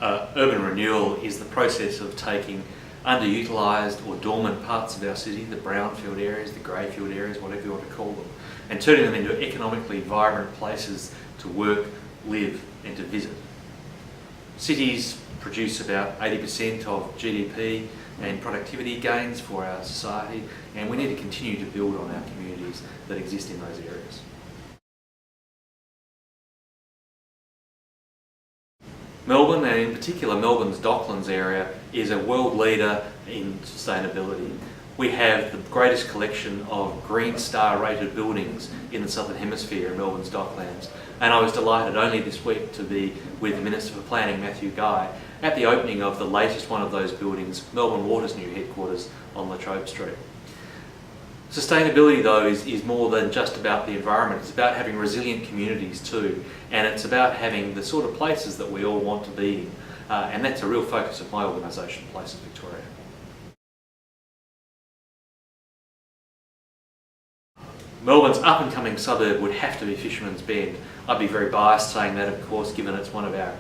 Urban renewal is the process of taking underutilised or dormant parts of our city, the brownfield areas, the greyfield areas, whatever you want to call them, and turning them into economically vibrant places to work, live and to visit. Cities produce about 80% of GDP and productivity gains for our society, and we need to continue to build on our communities that exist in those areas. Melbourne, and in particular Melbourne's Docklands area, is a world leader in sustainability. We have the greatest collection of Green Star rated buildings in the Southern Hemisphere in Melbourne's Docklands, and I was delighted only this week to be with the Minister for Planning, Matthew Guy, at the opening of the latest one of those buildings, Melbourne Water's new headquarters on La Trobe Street. Sustainability, though, is more than just about the environment. It's about having resilient communities too, and it's about having the sort of places that we all want to be in, and that's a real focus of my organisation, Places Victoria. Melbourne's up-and-coming suburb would have to be Fishermans Bed. I'd be very biased saying that, of course, given it's one of our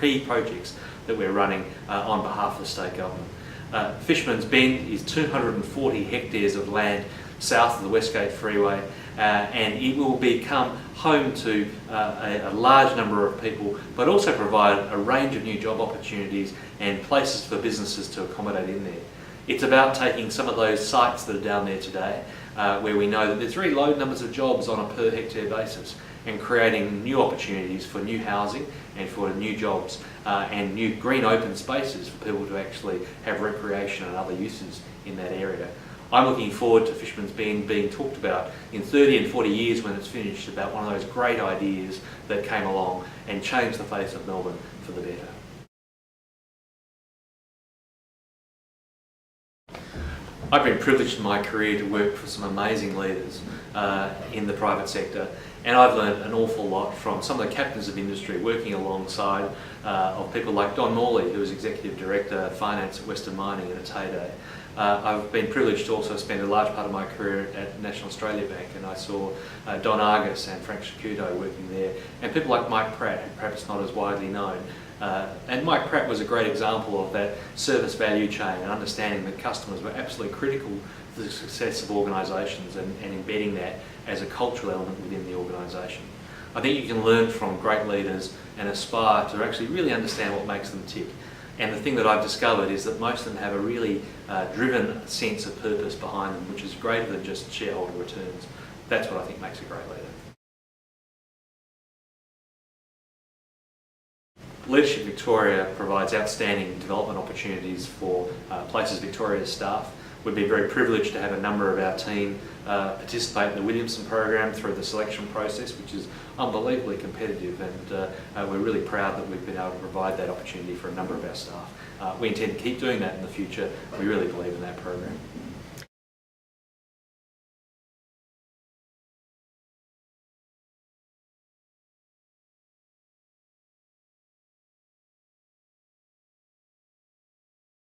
key projects that we're running on behalf of the state government. Fishermans Bed is 240 hectares of land south of the Westgate Freeway, and it will become home to a large number of people, but also provide a range of new job opportunities and places for businesses to accommodate in there. It's about taking some of those sites that are down there today, where we know that there's very low numbers of jobs on a per hectare basis, and creating new opportunities for new housing and for new jobs and new green open spaces for people to actually have recreation and other uses in that area. I'm looking forward to Fisherman's Bed being talked about in 30 and 40 years when it's finished, about one of those great ideas that came along and changed the face of Melbourne for the better. I've been privileged in my career to work for some amazing leaders in the private sector, and I've learned an awful lot from some of the captains of industry, working alongside of people like Don Morley, who was Executive Director of Finance at Western Mining in its heyday. I've been privileged to also spend a large part of my career at National Australia Bank, and I saw Don Argus and Frank Scicuto working there, and people like Mike Pratt, who perhaps not as widely known. And Mike Pratt was a great example of that service value chain and understanding that customers were absolutely critical to the success of organisations, and embedding that as a cultural element within the organisation. I think you can learn from great leaders and aspire to actually really understand what makes them tick. And the thing that I've discovered is that most of them have a really driven sense of purpose behind them, which is greater than just shareholder returns. That's what I think makes a great leader. Leadership Victoria provides outstanding development opportunities for Places Victoria's staff. We've been very privileged to have a number of our team participate in the Williamson program through the selection process, which is unbelievably competitive, and we're really proud that we've been able to provide that opportunity for a number of our staff. We intend to keep doing that in the future. We really believe in that program.